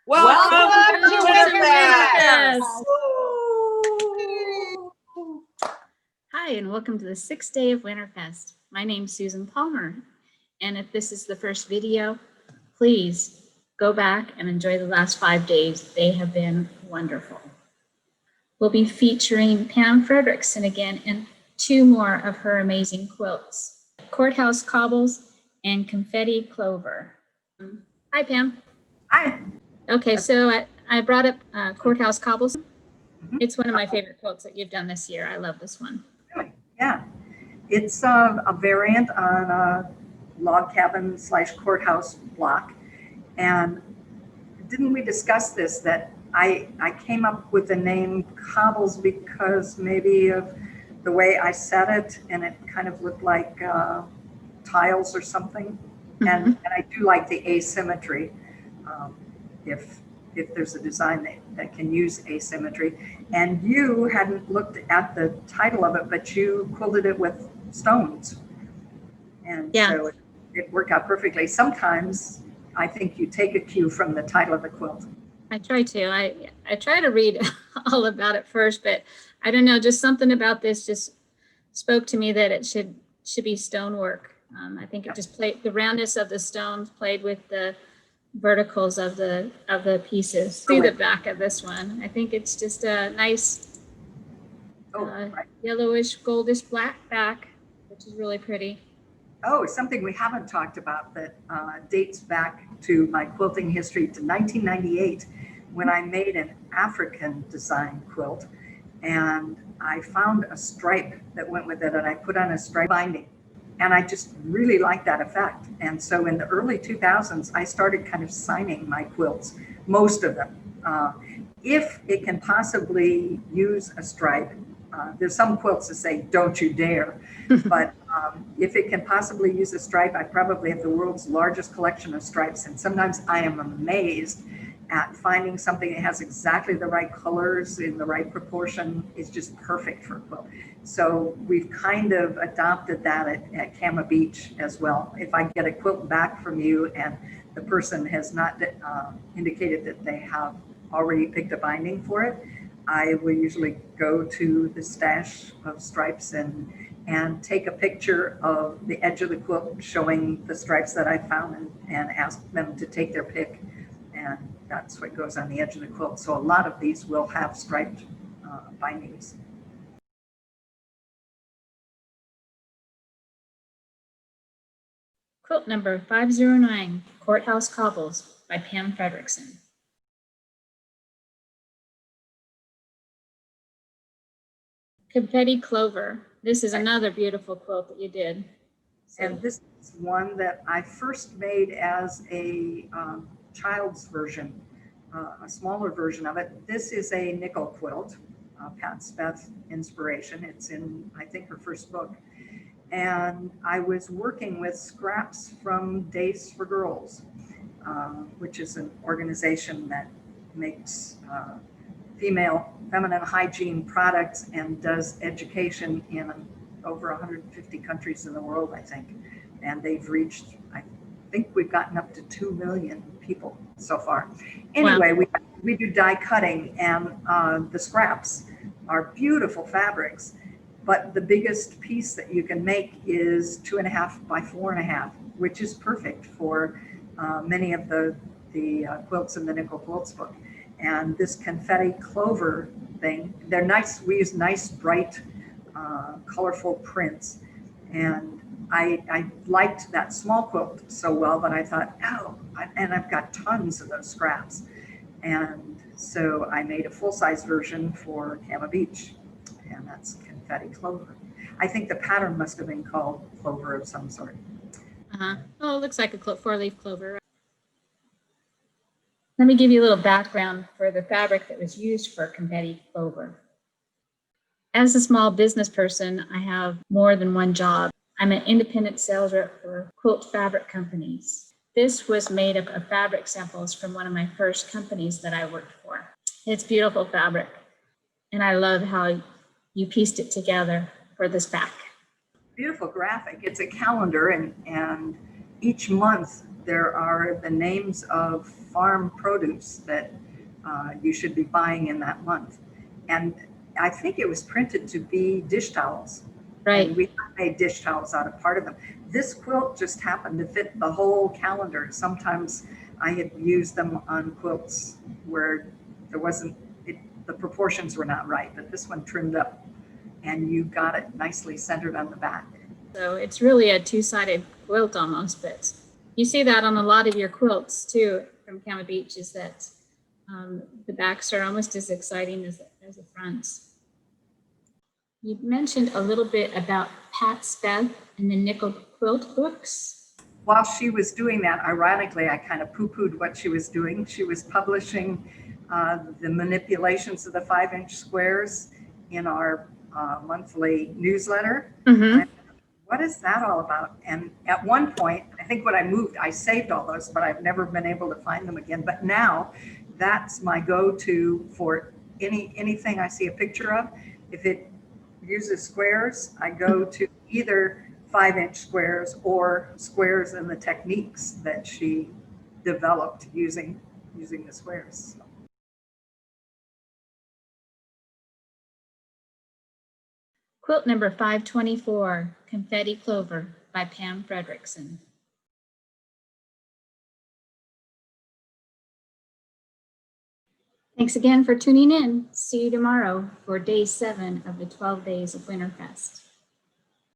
Welcome to Winterfest! Hi, and welcome to the 6th day of Winterfest. My name's Susan Palmer, and if this is the first video, please go back and enjoy the last 5 days. They have been wonderful. We'll be featuring Pam Fredrickson again and 2 more of her amazing quilts, Courthouse Cobbles and Confetti Clover. Hi, Pam. Hi. Okay, so I brought up Courthouse Cobbles. It's one of my favorite quilts that you've done this year. I love this one. Really? Yeah. It's a variant on a log cabin / courthouse block. And didn't we discuss this, that I came up with the name Cobbles because maybe of the way I set it, and it kind of looked like tiles or something. And I do like the asymmetry. If there's a design that can use asymmetry. And you hadn't looked at the title of it, but you quilted it with stones. And so it worked out perfectly. Sometimes I think you take a cue from the title of the quilt. I try to. I try to read all about it first, but I don't know, just something about this just spoke to me that it should be stonework. I think it just played, the roundness of the stones played with the verticals of the pieces. See the back of this one. I think it's just a nice yellowish goldish black back, which is really pretty. Oh, something we haven't talked about that dates back to my quilting history to 1998, when I made an African design quilt, and I found a stripe that went with it, and I put on a stripe binding. And I just really liked that effect. And so in the early 2000s, I started kind of signing my quilts, most of them. If it can possibly use a stripe, there's some quilts that say, don't you dare. But if it can possibly use a stripe, I probably have the world's largest collection of stripes. And sometimes I am amazed at finding something that has exactly the right colors in the right proportion. Is just perfect for a quilt. So we've kind of adopted that at Cama Beach as well. If I get a quilt back from you and the person has not indicated that they have already picked a binding for it, I will usually go to the stash of stripes and take a picture of the edge of the quilt showing the stripes that I found and ask them to take their pick. And that's what goes on the edge of the quilt. So a lot of these will have striped bindings. Quilt number 509, Courthouse Cobbles by Pam Fredrickson. Confetti Clover. This is another beautiful quilt that you did. And this is one that I first made as a child's version, a smaller version of it. This is a nickel quilt, Pat Speth inspiration. It's in, I think, her first book. And I was working with scraps from Days for Girls, which is an organization that makes feminine hygiene products and does education in over 150 countries in the world, I think. And they've reached, I think we've gotten up to 2 million people so far. Anyway, wow. we do die cutting, and the scraps are beautiful fabrics. But the biggest piece that you can make is 2.5 by 4.5, which is perfect for many of the quilts in the Nickel Quilts book. And this confetti clover thing, they're nice. We use nice, bright, colorful prints. And I liked that small quilt so well that I thought, and I've got tons of those scraps. And so I made a full-size version for Cama Beach, and that's Confetti Clover. I think the pattern must have been called clover of some sort. Oh, it looks like a 4-leaf clover. Let me give you a little background for the fabric that was used for Confetti Clover. As a small business person, I have more than one job. I'm an independent sales rep for quilt fabric companies. This was made up of fabric samples from one of my first companies that I worked for. It's beautiful fabric, and I love how you pieced it together for this back. Beautiful graphic. It's a calendar, and each month there are the names of farm produce that you should be buying in that month. And I think it was printed to be dish towels. Right. And we made dish towels out of part of them. This quilt just happened to fit the whole calendar. Sometimes I had used them on quilts where there wasn't, the proportions were not right, but this one trimmed up and you got it nicely centered on the back. So it's really a two-sided quilt almost, but you see that on a lot of your quilts too from Cama Beach, is that the backs are almost as exciting as the fronts. You mentioned a little bit about Pat Speth and the nickel quilt books. While she was doing that, ironically, I kind of poo-pooed what she was doing. She was publishing the manipulations of the 5-inch squares in our monthly newsletter. Mm-hmm. What is that all about? And at one point, I think when I moved, I saved all those, but I've never been able to find them again. But now that's my go-to for anything I see a picture of. If it uses squares, I go to either 5-inch squares or squares and the techniques that she developed using the squares. Quilt number 524, Confetti Clover by Pam Fredrickson. Thanks again for tuning in. See you tomorrow for day 7 of the 12 days of Winterfest.